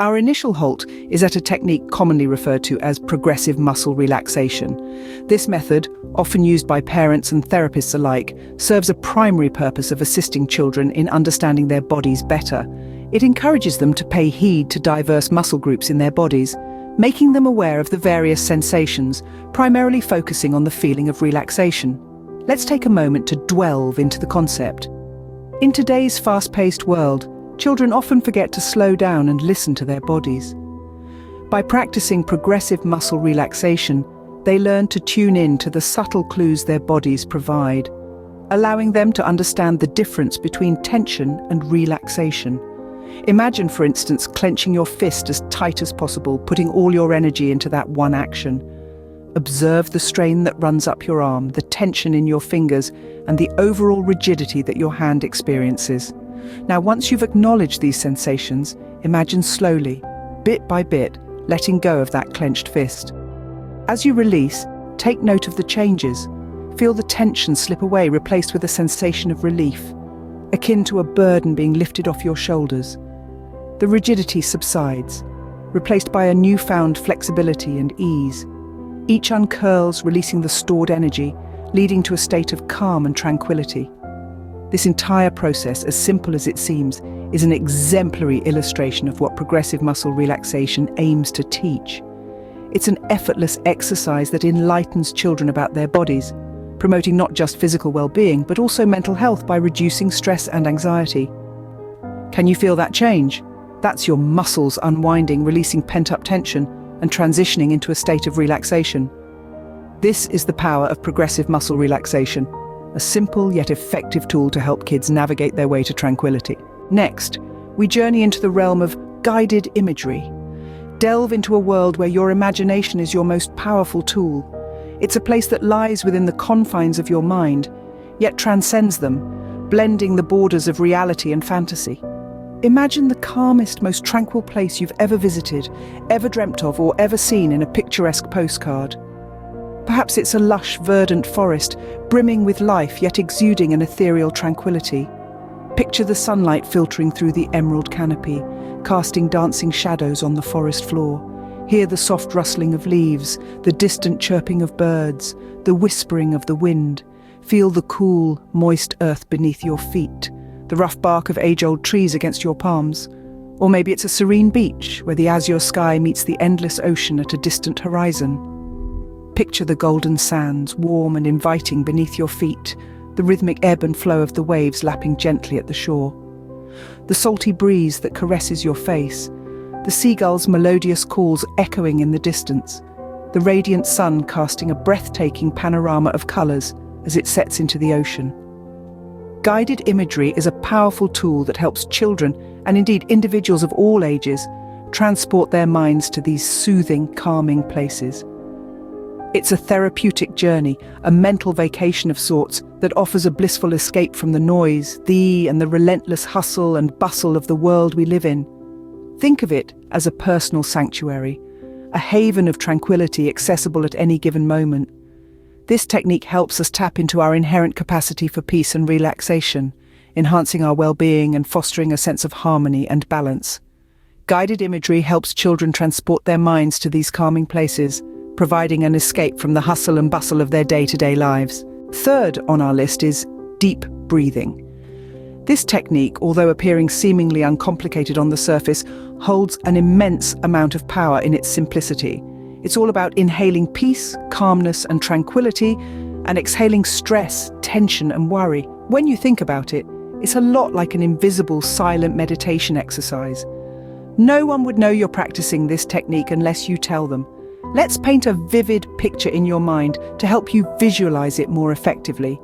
Our initial halt is at a technique commonly referred to as progressive muscle relaxation. This method, often used by parents and therapists alike, serves a primary purpose of assisting children in understanding their bodies better. It encourages them to pay heed to diverse muscle groups in their bodies, making them aware of the various sensations, primarily focusing on the feeling of relaxation. Let's take a moment to delve into the concept. In today's fast-paced world, children often forget to slow down and listen to their bodies. By practicing progressive muscle relaxation, they learn to tune in to the subtle clues their bodies provide, allowing them to understand the difference between tension and relaxation. Imagine, for instance, clenching your fist as tight as possible, putting all your energy into that one action. Observe the strain that runs up your arm, the tension in your fingers, and the overall rigidity that your hand experiences. Now, once you've acknowledged these sensations, imagine slowly, bit by bit, letting go of that clenched fist. As you release, take note of the changes. Feel the tension slip away, replaced with a sensation of relief, akin to a burden being lifted off your shoulders. The rigidity subsides, replaced by a newfound flexibility and ease. Each uncurls, releasing the stored energy, leading to a state of calm and tranquility. This entire process, as simple as it seems, is an exemplary illustration of what progressive muscle relaxation aims to teach. It's an effortless exercise that enlightens children about their bodies, promoting not just physical well-being, but also mental health by reducing stress and anxiety. Can you feel that change? That's your muscles unwinding, releasing pent-up tension, and transitioning into a state of relaxation. This is the power of progressive muscle relaxation, a simple yet effective tool to help kids navigate their way to tranquility. Next, we journey into the realm of guided imagery. Delve into a world where your imagination is your most powerful tool. It's a place that lies within the confines of your mind, yet transcends them, blending the borders of reality and fantasy. Imagine the calmest, most tranquil place you've ever visited, ever dreamt of, or ever seen in a picturesque postcard. Perhaps it's a lush, verdant forest, brimming with life yet exuding an ethereal tranquility. Picture the sunlight filtering through the emerald canopy, casting dancing shadows on the forest floor. Hear the soft rustling of leaves, the distant chirping of birds, the whispering of the wind. Feel the cool, moist earth beneath your feet, the rough bark of age-old trees against your palms. Or maybe it's a serene beach where the azure sky meets the endless ocean at a distant horizon. Picture the golden sands, warm and inviting beneath your feet, the rhythmic ebb and flow of the waves lapping gently at the shore. The salty breeze that caresses your face, the seagulls' melodious calls echoing in the distance, the radiant sun casting a breathtaking panorama of colours as it sets into the ocean. Guided imagery is a powerful tool that helps children, and indeed individuals of all ages, transport their minds to these soothing, calming places. It's a therapeutic journey, a mental vacation of sorts that offers a blissful escape from the noise, and the relentless hustle and bustle of the world we live in. Think of it as a personal sanctuary, a haven of tranquility accessible at any given moment. This technique helps us tap into our inherent capacity for peace and relaxation, enhancing our well-being and fostering a sense of harmony and balance. Guided imagery helps children transport their minds to these calming places, providing an escape from the hustle and bustle of their day-to-day lives. Third on our list is deep breathing. This technique, although appearing seemingly uncomplicated on the surface, holds an immense amount of power in its simplicity. It's all about inhaling peace, calmness, and tranquility, and exhaling stress, tension, and worry. When you think about it, it's a lot like an invisible, silent meditation exercise. No one would know you're practicing this technique unless you tell them. Let's paint a vivid picture in your mind to help you visualize it more effectively.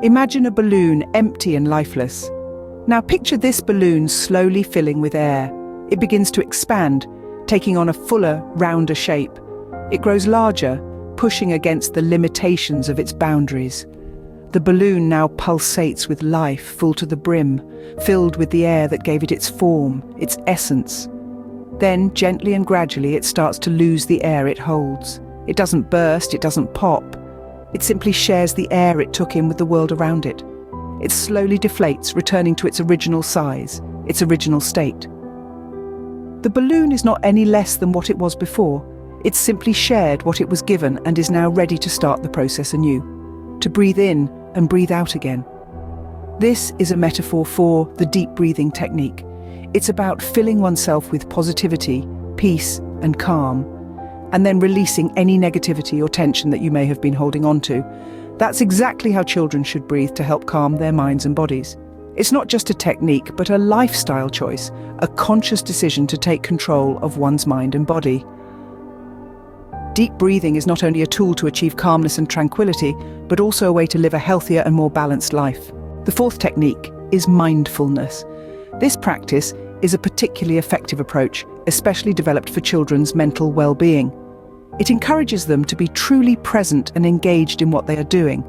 Imagine a balloon, empty and lifeless. Now picture this balloon slowly filling with air. It begins to expand, taking on a fuller, rounder shape. It grows larger, pushing against the limitations of its boundaries. The balloon now pulsates with life, full to the brim, filled with the air that gave it its form, its essence. Then, gently and gradually, it starts to lose the air it holds. It doesn't burst, it doesn't pop. It simply shares the air it took in with the world around it. It slowly deflates, returning to its original size, its original state. The balloon is not any less than what it was before. It's simply shared what it was given and is now ready to start the process anew, to breathe in and breathe out again. This is a metaphor for the deep breathing technique. It's about filling oneself with positivity, peace, and calm, and then releasing any negativity or tension that you may have been holding on to. That's exactly how children should breathe to help calm their minds and bodies. It's not just a technique, but a lifestyle choice, a conscious decision to take control of one's mind and body. Deep breathing is not only a tool to achieve calmness and tranquility, but also a way to live a healthier and more balanced life. The fourth technique is mindfulness. This practice is a particularly effective approach, especially developed for children's mental well-being. It encourages them to be truly present and engaged in what they are doing.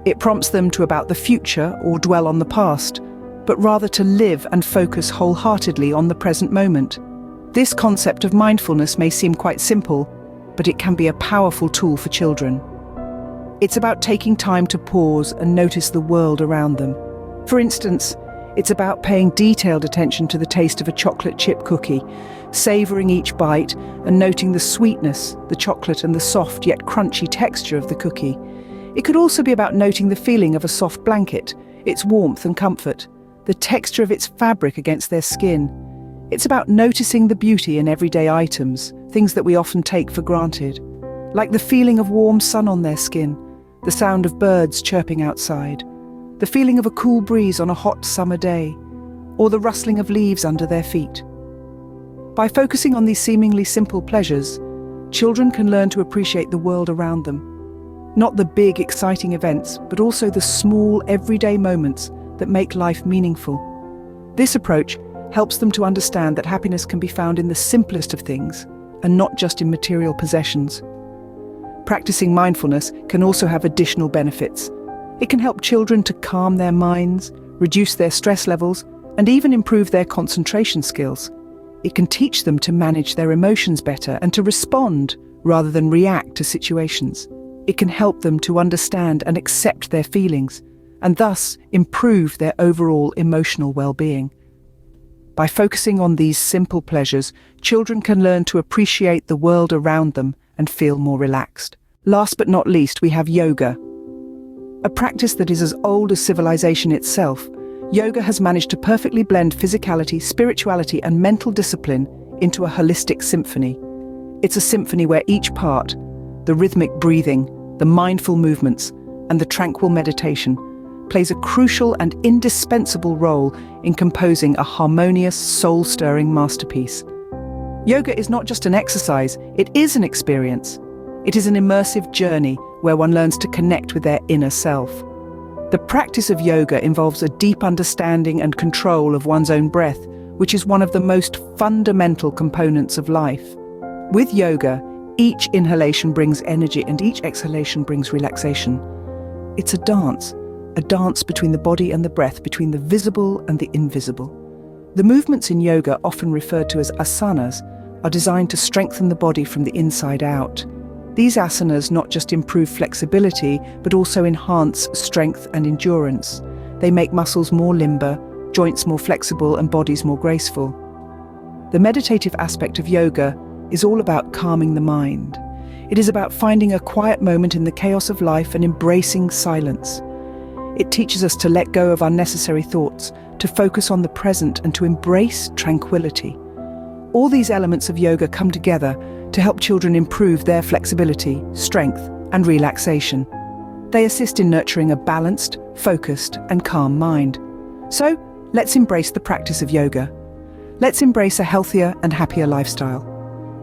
It prompts them to about the future or dwell on the past, but rather to live and focus wholeheartedly on the present moment. This concept of mindfulness may seem quite simple, but it can be a powerful tool for children. It's about taking time to pause and notice the world around them. For instance, it's about paying detailed attention to the taste of a chocolate chip cookie, savouring each bite and noting the sweetness, the chocolate and the soft yet crunchy texture of the cookie. It could also be about noting the feeling of a soft blanket, its warmth and comfort, the texture of its fabric against their skin. It's about noticing the beauty in everyday items, things that we often take for granted, like the feeling of warm sun on their skin, the sound of birds chirping outside, the feeling of a cool breeze on a hot summer day, or the rustling of leaves under their feet. By focusing on these seemingly simple pleasures, children can learn to appreciate the world around them. Not the big, exciting events, but also the small, everyday moments that make life meaningful. This approach helps them to understand that happiness can be found in the simplest of things, and not just in material possessions. Practicing mindfulness can also have additional benefits. It can help children to calm their minds, reduce their stress levels, and even improve their concentration skills. It can teach them to manage their emotions better and to respond rather than react to situations. It can help them to understand and accept their feelings, and thus improve their overall emotional well-being. By focusing on these simple pleasures, children can learn to appreciate the world around them and feel more relaxed. Last but not least, we have yoga. A practice that is as old as civilization itself, yoga has managed to perfectly blend physicality, spirituality, and mental discipline into a holistic symphony. It's a symphony where each part, the rhythmic breathing, the mindful movements, and the tranquil meditation, plays a crucial and indispensable role in composing a harmonious, soul-stirring masterpiece. Yoga is not just an exercise, it is an experience. It is an immersive journey where one learns to connect with their inner self. The practice of yoga involves a deep understanding and control of one's own breath, which is one of the most fundamental components of life. With yoga, each inhalation brings energy and each exhalation brings relaxation. It's a dance between the body and the breath, between the visible and the invisible. The movements in yoga, often referred to as asanas, are designed to strengthen the body from the inside out. These asanas not just improve flexibility, but also enhance strength and endurance. They make muscles more limber, joints more flexible, and bodies more graceful. The meditative aspect of yoga is all about calming the mind. It is about finding a quiet moment in the chaos of life and embracing silence. It teaches us to let go of unnecessary thoughts, to focus on the present, and to embrace tranquility. All these elements of yoga come together to help children improve their flexibility, strength, and relaxation. They assist in nurturing a balanced, focused, and calm mind. So, let's embrace the practice of yoga. Let's embrace a healthier and happier lifestyle.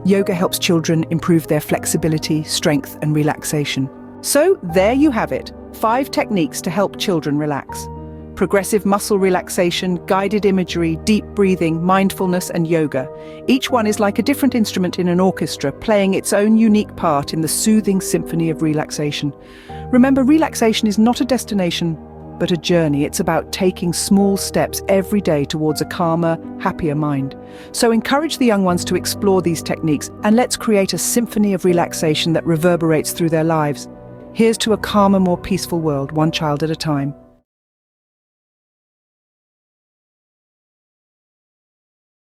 Yoga helps children improve their flexibility, strength, and relaxation. So, there you have it, 5 techniques to help children relax. Progressive muscle relaxation, guided imagery, deep breathing, mindfulness, and yoga. Each one is like a different instrument in an orchestra, playing its own unique part in the soothing symphony of relaxation. Remember, relaxation is not a destination, but a journey. It's about taking small steps every day towards a calmer, happier mind. So encourage the young ones to explore these techniques, and let's create a symphony of relaxation that reverberates through their lives. Here's to a calmer, more peaceful world, one child at a time.